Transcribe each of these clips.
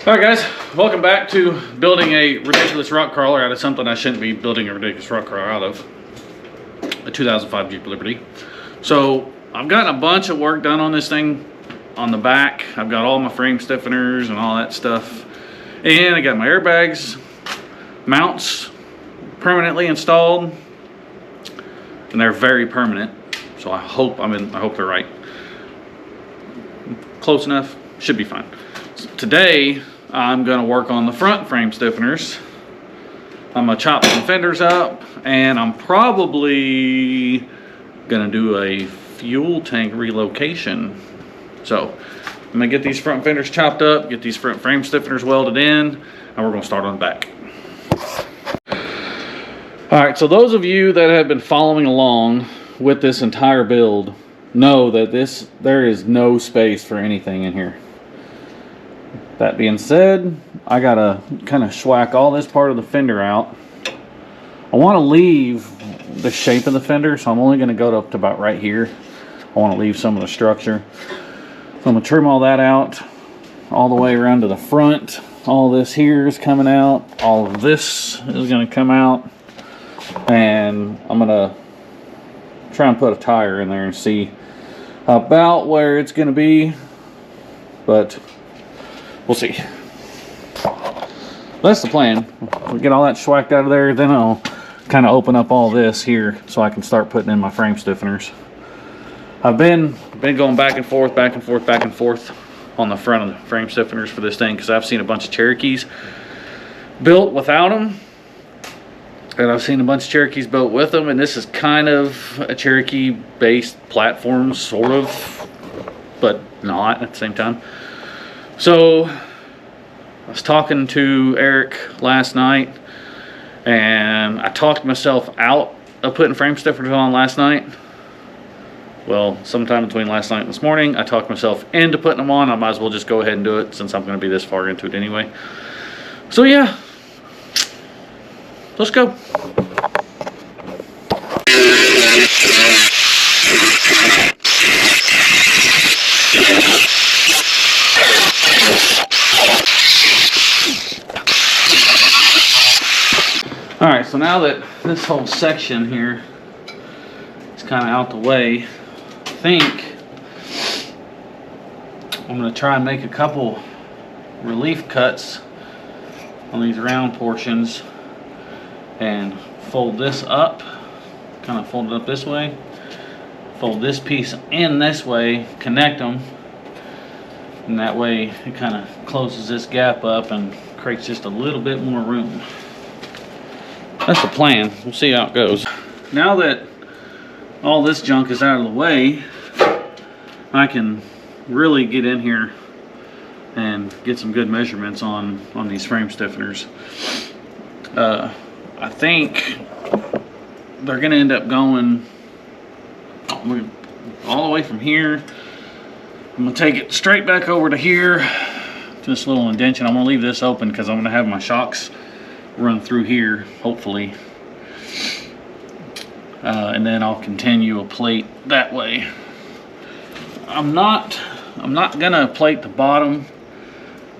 Alright guys, welcome back to building a ridiculous rock crawler out of something I shouldn't be building a ridiculous rock crawler out of. A 2005 Jeep Liberty. So I've gotten a bunch of work done on this thing on the back. I've got all my frame stiffeners and all that stuff. And I got my airbags, mounts permanently installed. And they're very permanent. So I hope they're right. Close enough, should be fine. So today I'm going to work on the front frame stiffeners. I'm going to chop some fenders up, and I'm probably going to do a fuel tank relocation. So I'm going to get these front fenders chopped up, get these front frame stiffeners welded in, and we're going to start on the back. Alright, so those of you that have been following along with this entire build know that there is no space for anything in here. That being said, I gotta kind of schwack all this part of the fender out. I want to leave the shape of the fender, so I'm only going to go up to about right here. I want to leave some of the structure. So I'm going to trim all that out, all the way around to the front. All this here is coming out. All of this is going to come out. And I'm going to try and put a tire in there and see about where it's going to be. But we'll see. That's the plan. We'll get all that schwacked out of there, then I'll kind of open up all this here so I can start putting in my frame stiffeners. I've been going back and forth on the front of the frame stiffeners for this thing because I've seen a bunch of Cherokees built without them, and I've seen a bunch of Cherokees built with them, and this is kind of a Cherokee based platform, sort of, but not at the same time. So I was talking to Eric last night, and I talked myself out of putting frame stiffeners on last night. Well, sometime between last night and this morning, I talked myself into putting them on. I might as well just go ahead and do it since I'm going to be this far into it anyway. So yeah, let's go. Alright, so now that this whole section here is kind of out the way, I think I'm going to try and make a couple relief cuts on these round portions and fold this up, kind of fold it up this way, fold this piece in this way, connect them, and that way it kind of closes this gap up and creates just a little bit more room. That's the plan. We'll see how it goes. Now that all this junk is out of the way, I can really get in here and get some good measurements on these frame stiffeners. I think they're going to end up going all the way from here. I'm going to take it straight back over to here, to this little indention. I'm going to leave this open because I'm going to have my shocks run through here, hopefully, and then I'll continue a plate that way. I'm not gonna plate the bottom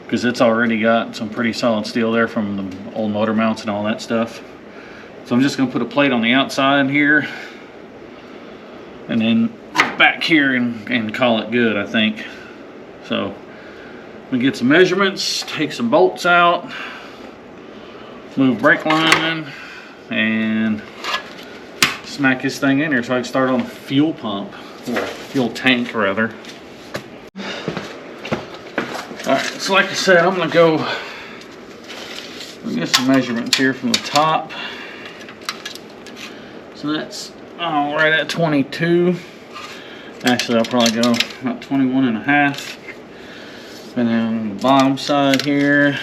because it's already got some pretty solid steel there from the old motor mounts and all that stuff. So I'm just gonna put a plate on the outside here and then back here and call it good, I think. So I'm gonna get some measurements, take some bolts out, move brake line, and smack this thing in here so I can start on the fuel pump, or fuel tank rather. Alright, so like I said, I'm going to go get some measurements here from the top. So that's right at 22. Actually, I'll probably go about 21.5. And then on the bottom side here,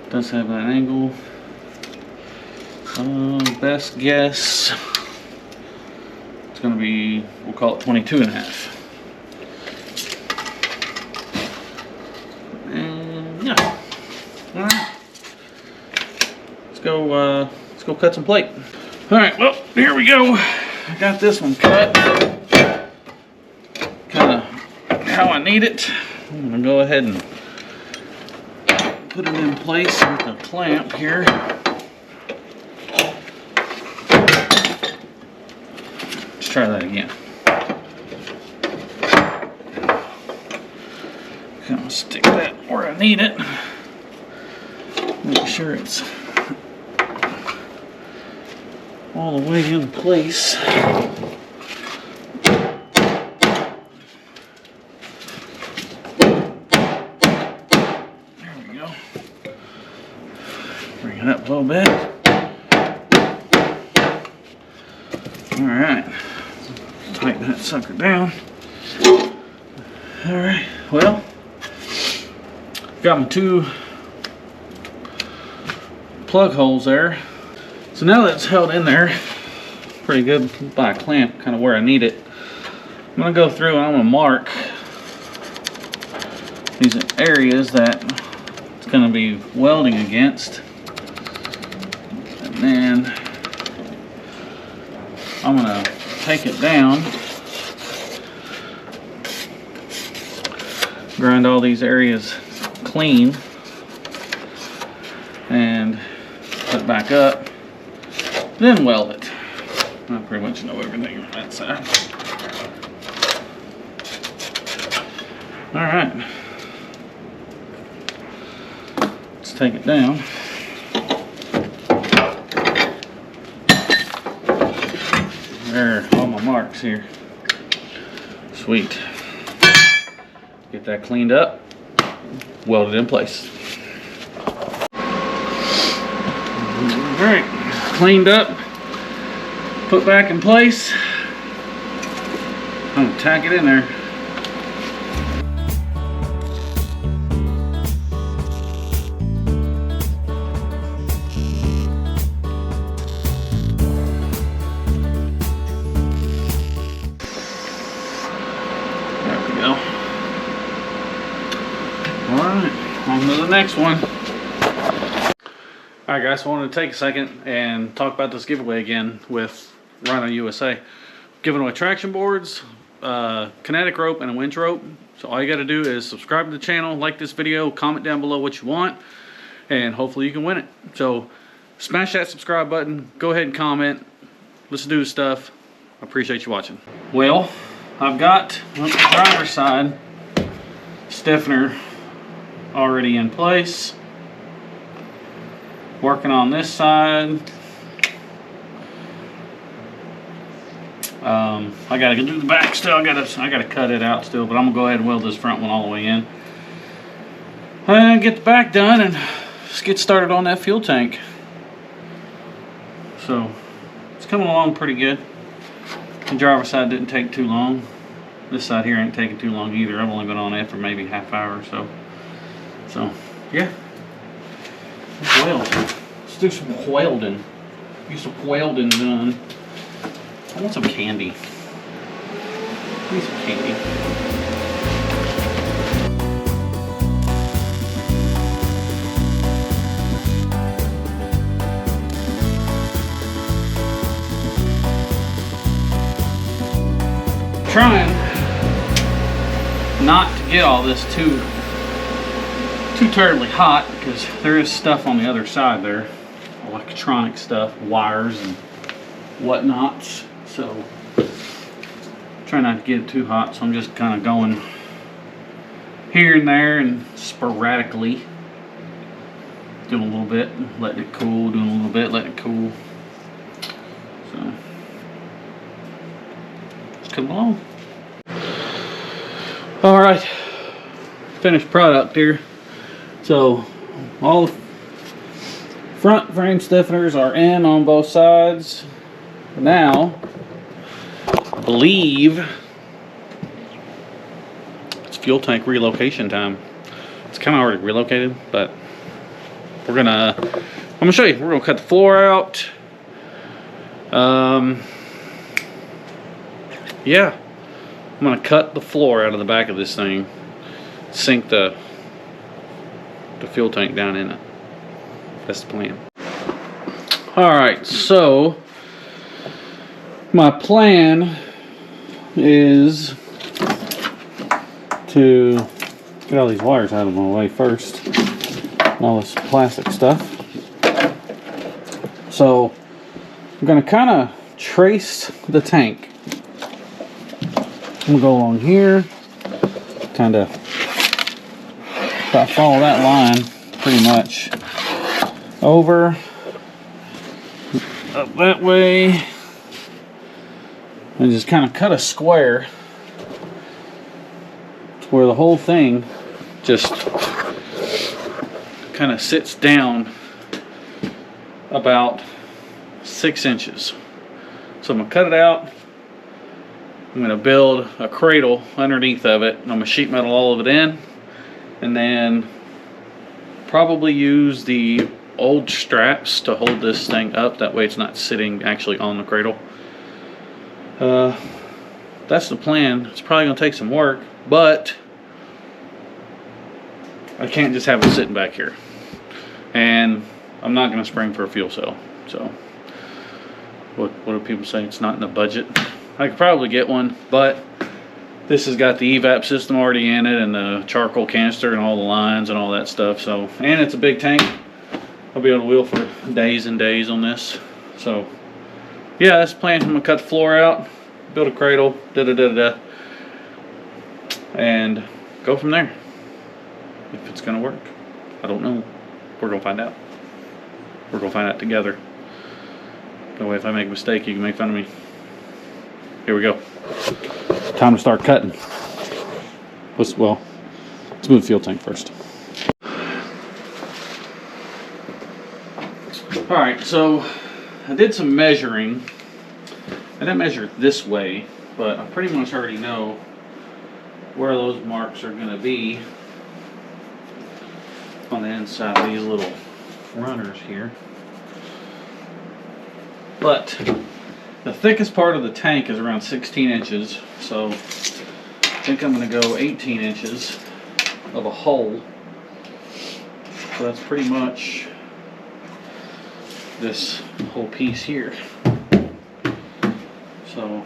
does have that angle. Best guess, it's going to be, we'll call it 22.5. And yeah, all right. Let's go cut some plate. All right, well, here we go. I got this one cut, kind of how I need it. I'm gonna go ahead and put it in place with a clamp here. Let's try that again. Kind of stick that where I need it. Make sure it's all the way in place. There we go. Bring it up a little bit. Alright. Tighten that sucker down. Alright, well, got my 2 plug holes there. So now that it's held in there pretty good by a clamp, kind of where I need it, I'm going to go through and I'm going to mark these areas that it's going to be welding against. And then I'm going to take it down, grind all these areas clean, and put it back up, then weld it. I pretty much know everything on that side. Alright, let's take it down. There are all my marks here. Sweet. Get that cleaned up, weld it in place. Alright, cleaned up, put back in place. I'm gonna tack it in there. There we go. Alright, on to the next one. Alright guys, so I wanted to take a second and talk about this giveaway again with Rhino USA. Giving away traction boards, kinetic rope, and a winch rope. So all you got to do is subscribe to the channel, like this video, comment down below what you want, and hopefully you can win it. So smash that subscribe button, go ahead and comment, let's do the stuff. I appreciate you watching. Well, I've got on the driver's side stiffener already in place. Working on this side. I gotta do the back still. I gotta cut it out still, but I'm gonna go ahead and weld this front one all the way in. And get the back done and just get started on that fuel tank. So it's coming along pretty good. The driver's side didn't take too long. This side here ain't taking too long either. I've only been on it for maybe half hour or so. So yeah. Weld. Let's do some welding. Get some welding done. I want some candy. Give me some candy. Trying not to get all this too terribly hot, because there is stuff on the other side there, electronic stuff, wires and whatnots. So try not to get it too hot. So I'm just kind of going here and there and sporadically doing a little bit, letting it cool, doing a little bit, letting it cool. So it's coming along. All right, finished product here. So all the front frame stiffeners are in on both sides. Now, I believe it's fuel tank relocation time. It's kind of already relocated, but I'm gonna show you. We're gonna cut the floor out. Yeah, I'm gonna cut the floor out of the back of this thing, sink the fuel tank down in it. That's the plan. Alright, so my plan is to get all these wires out of my way first. all this plastic stuff. So I'm going to kind of trace the tank. I'm going to go along here, kind of follow that line pretty much over, up that way, and just kind of cut a square where the whole thing just kind of sits down about 6 inches. So I'm going to cut it out. I'm going to build a cradle underneath of it, and I'm going to sheet metal all of it in, and then probably use the old straps to hold this thing up. That way it's not sitting actually on the cradle. That's the plan. It's probably going to take some work, but I can't just have it sitting back here. And I'm not going to spring for a fuel cell. So what do people say? It's not in the budget. I could probably get one, but this has got the EVAP system already in it, and the charcoal canister and all the lines and all that stuff. So, and it's a big tank. I'll be able to wheel for days and days on this. So yeah, that's the plan. I'm gonna cut the floor out, build a cradle, and go from there. If it's gonna work, I don't know. We're gonna find out. We're gonna find out together. That way, if I make a mistake, you can make fun of me. Here we go. Time to start cutting. Let's move the fuel tank first. All right, so I did some measuring. I didn't measure it this way, but I pretty much already know where those marks are going to be on the inside of these little runners here. But the thickest part of the tank is around 16 inches, so I think I'm going to go 18 inches of a hole. So that's pretty much this whole piece here. So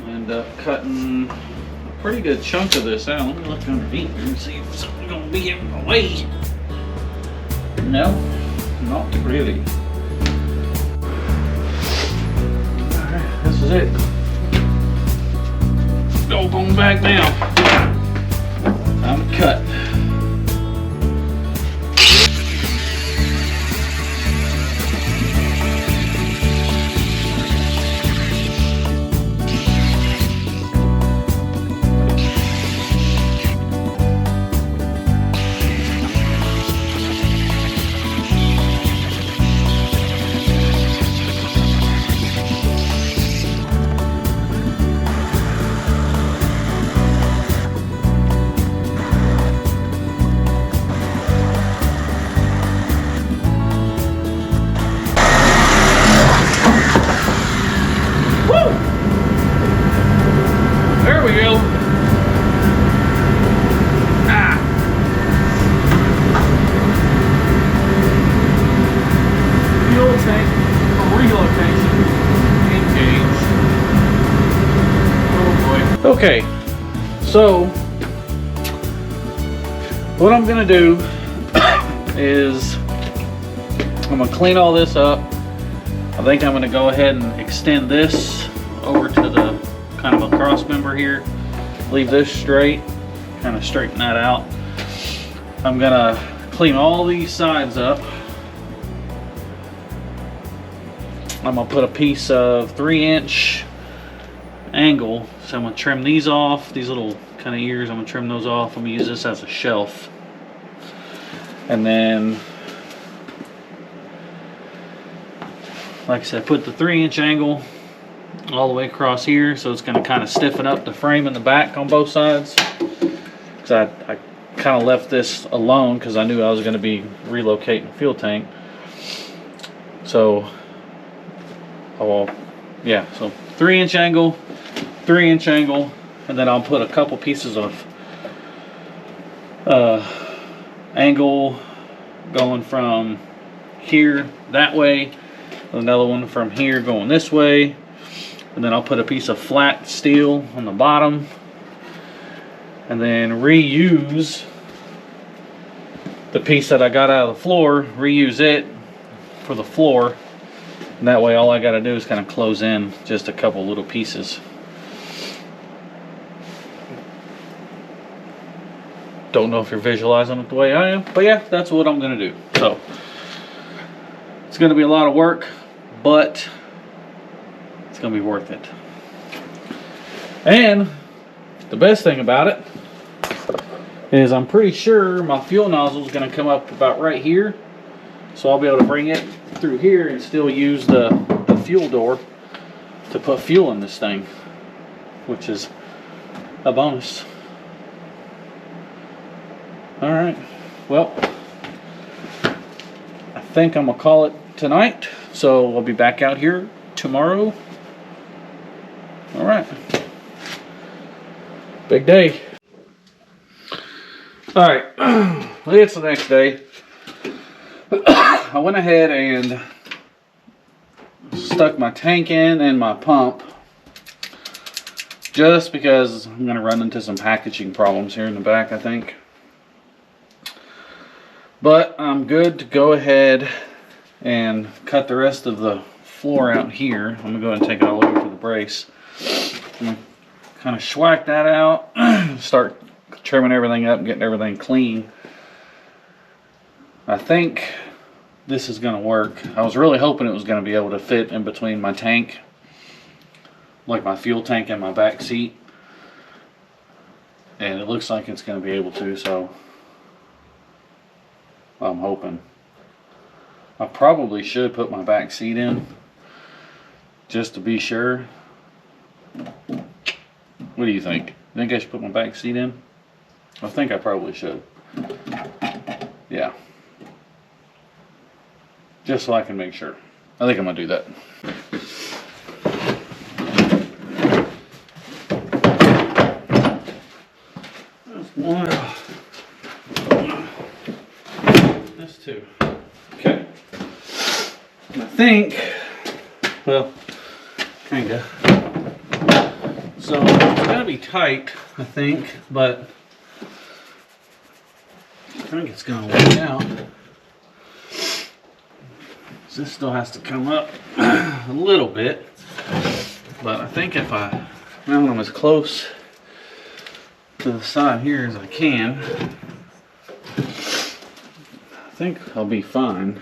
I'll end up cutting a pretty good chunk of this out. Let me look underneath here and see if something's going to be in the way. No, not really. Alright, this is it. Go on back now. Time to cut. Okay, so what I'm gonna do is I'm gonna clean all this up. I think I'm gonna go ahead and extend this over to the kind of a cross member here. Leave this straight, kind of straighten that out. I'm gonna clean all these sides up. I'm gonna put a piece of 3-inch angle, so I'm gonna trim these off, these little kind of ears. I'm gonna trim those off. I'm gonna use this as a shelf, and then like I said, put the 3-inch angle all the way across here, so it's gonna kind of stiffen up the frame in the back on both sides. Because I kind of left this alone because I knew I was going to be relocating fuel tank. So yeah, so 3-inch angle, 3-inch angle, and then I'll put a couple pieces of angle going from here that way, another one from here going this way, and then I'll put a piece of flat steel on the bottom, and then reuse the piece that I got out of the floor, reuse it for the floor. And that way all I got to do is kind of close in just a couple little pieces. Don't know if you're visualizing it the way I am, but yeah, that's what I'm going to do. So it's going to be a lot of work, but it's going to be worth it. And the best thing about it is I'm pretty sure my fuel nozzle is going to come up about right here. So I'll be able to bring it through here and still use the fuel door to put fuel in this thing, which is a bonus. Alright, well, I think I'm going to call it tonight. So we'll be back out here tomorrow. Alright. Big day. Alright, it's the next day. I went ahead and stuck my tank in and my pump just because I'm going to run into some packaging problems here in the back, I think. But I'm good to go ahead and cut the rest of the floor out here. I'm going to go ahead and take it all over to the brace. I'm going to kind of schwack that out, start trimming everything up and getting everything clean. I think this is going to work. I was really hoping it was going to be able to fit in between my tank, like my fuel tank and my back seat. And it looks like it's going to be able to, so I'm hoping. I probably should put my back seat in just to be sure. What do you think? Think I should put my back seat in? I think I probably should. Yeah. Just so I can make sure. I think I'm going to do that. That's one. That's two. Okay. And I think, well, kinda. So it's going to be tight, I think, but I think it's going to work out. This still has to come up a little bit, but I think if I mount them as close to the side here as I can, I think I'll be fine.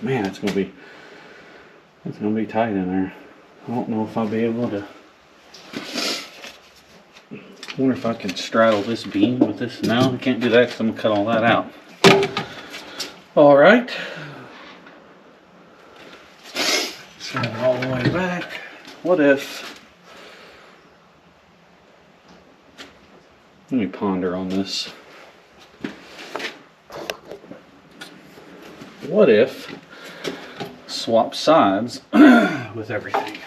Man, it's gonna be tight in there. I don't know if I'll be able to. I wonder if I can straddle this beam with this. No, I can't do that because I'm gonna cut all that out. All right, send it all the way back. What if, let me ponder on this. What if swap sides with everything?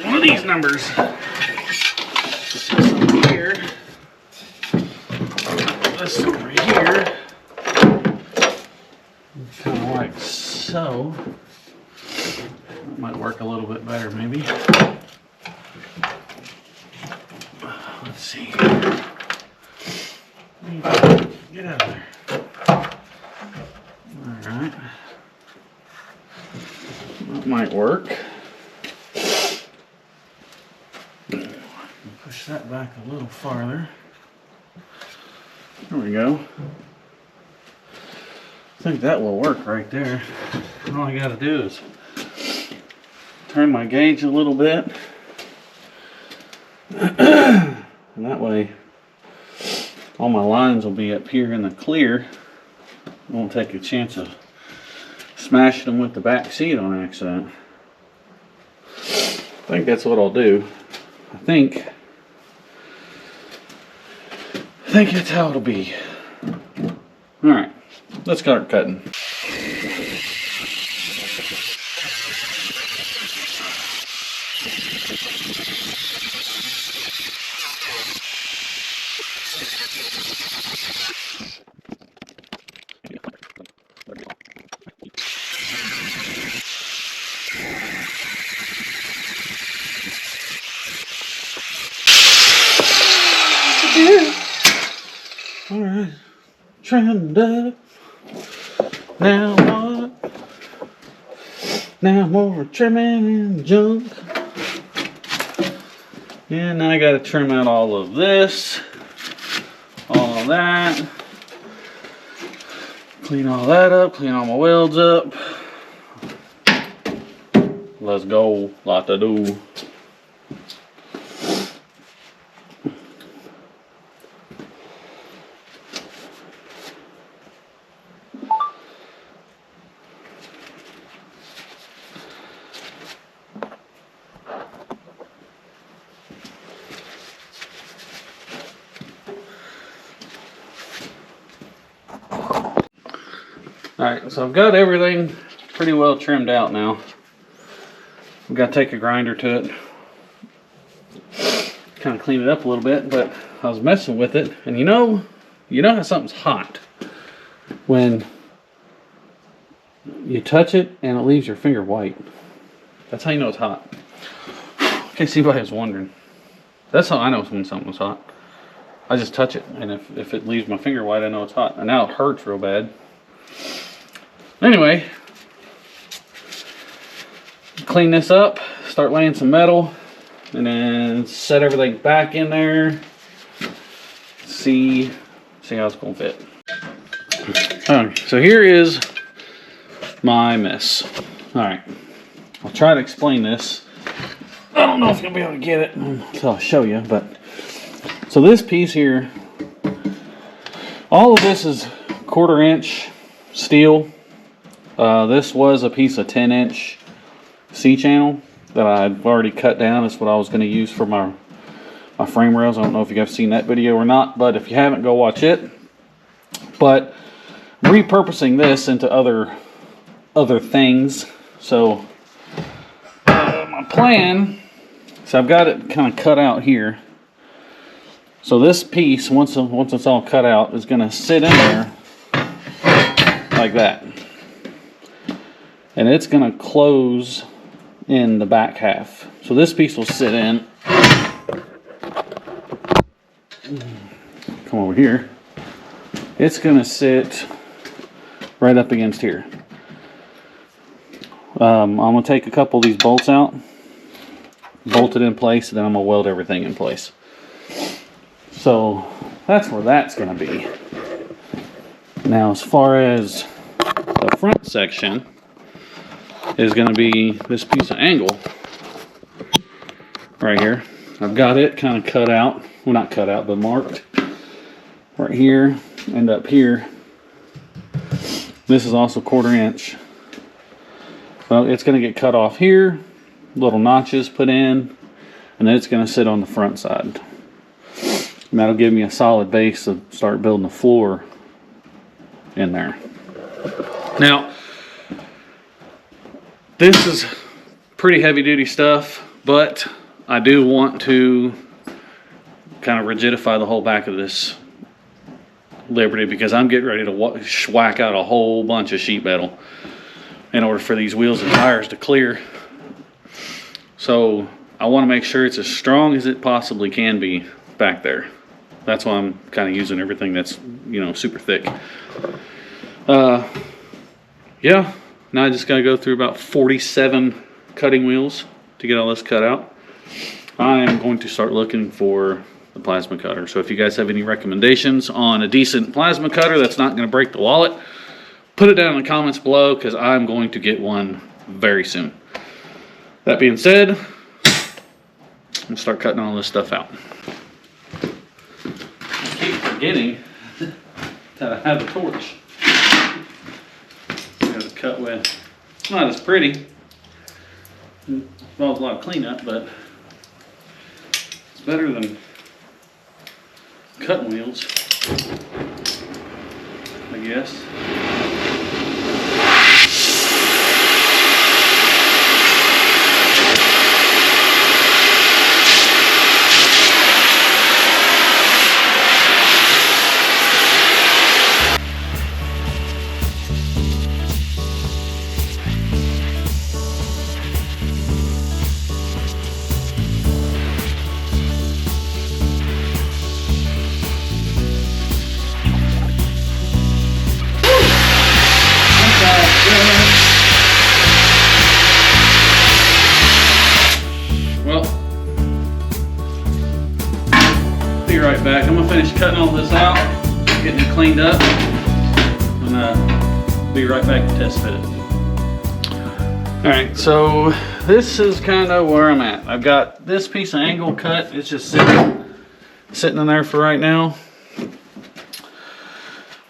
One of these numbers here. This over here, kind of like so. That might work a little bit better, maybe. Let's see. Get out of there. All right. That might work. Push that back a little farther. There we go. I think that will work right there. All I gotta do is turn my gauge a little bit. And that way all my lines will be up here in the clear. I won't take a chance of smashing them with the back seat on accident. I think that's what I'll do. I think that's how it'll be. Alright, let's start cutting. trimmed up. Now what? Now more trimming and junk. And I gotta trim out all of this, all of that. Clean all that up, clean all my welds up. Let's go, lot to do. Alright, so I've got everything pretty well trimmed out now. I've got to take a grinder to it, kind of clean it up a little bit, but I was messing with it, and you know how something's hot when you touch it and it leaves your finger white. That's how you know it's hot. In case anybody was wondering. That's how I know when something's hot. I just touch it, and if it leaves my finger white, I know it's hot. And now it hurts real bad. Anyway, clean this up, start laying some metal, and then set everything back in there. See how it's gonna fit. Alright, so here is my mess. Alright, I'll try to explain this. I don't know if you'll be able to get it until I show you, but so this piece here, all of this is 1/4 inch steel. This was a piece of 10-inch C-channel that I'd already cut down. That's what I was going to use for my frame rails. I don't know if you guys have seen that video or not, but if you haven't, go watch it. But repurposing this into other things. So my plan, so I've got it kind of cut out here. So this piece, once it's all cut out, is going to sit in there like that. And it's going to close in the back half. So this piece will sit in. Come over here. It's going to sit right up against here. I'm going to take a couple of these bolts out, bolt it in place, and then I'm going to weld everything in place. So that's where that's going to be. Now, as far as the front section, is going to be this piece of angle right here. I've got it kind of cut out, well, not cut out, but marked right here and up here. This is also 1/4 inch. Well, it's going to get cut off here, little notches put in, and then it's going to sit on the front side. And that'll give me a solid base to start building the floor in there. Now, this is pretty heavy duty stuff, but I do want to kind of rigidify the whole back of this Liberty because I'm getting ready to whack out a whole bunch of sheet metal in order for these wheels and tires to clear. So I want to make sure it's as strong as it possibly can be back there. That's why I'm kind of using everything that's, you know, super thick. Yeah. Now I just got to go through about 47 cutting wheels to get all this cut out. I am going to start looking for the plasma cutter. So if you guys have any recommendations on a decent plasma cutter that's not going to break the wallet, put it down in the comments below because I'm going to get one very soon. That being said, I'm going to start cutting all this stuff out. I keep forgetting that I have a torch. Cut with. It's not as pretty. It involves a lot of cleanup, but it's better than cutting wheels, I guess. finish cutting all this out, getting it cleaned up, and be right back to test fit it. Alright, so this is kind of where I'm at. I've got this piece of angle cut. It's just sitting in there for right now.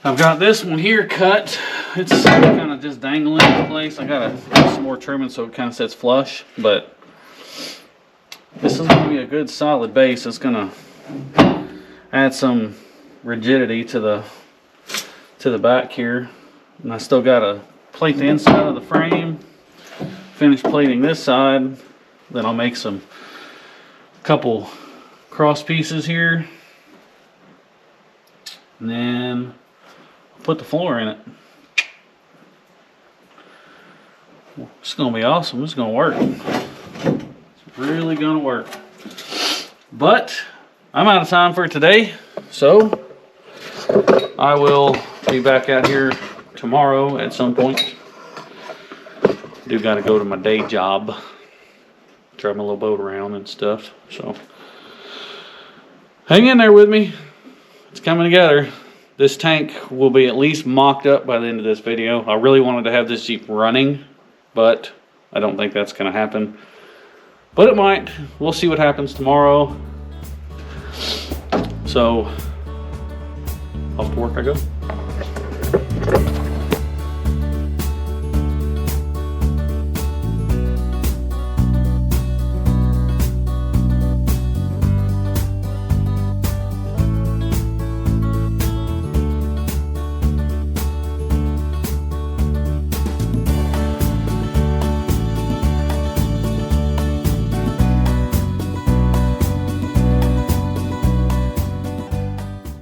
I've got this one here cut. It's kind of just dangling in place. I gotta do some more trimming so it kind of sits flush, but this is going to be a good solid base. It's going to add some rigidity to the back here. And I still got to plate the inside of the frame, finish plating this side, then I'll make a couple cross pieces here, and then I'll put the floor in it. It's going to be awesome. It's going to work. It's really going to work. But I'm out of time for today, so I will be back out here tomorrow at some point. Do got to go to my day job, drive my little boat around and stuff, so hang in there with me. It's coming together. This tank will be at least mocked up by the end of this video. I really wanted to have this Jeep running, but I don't think that's going to happen, but it might. We'll see what happens tomorrow. So off to work I go.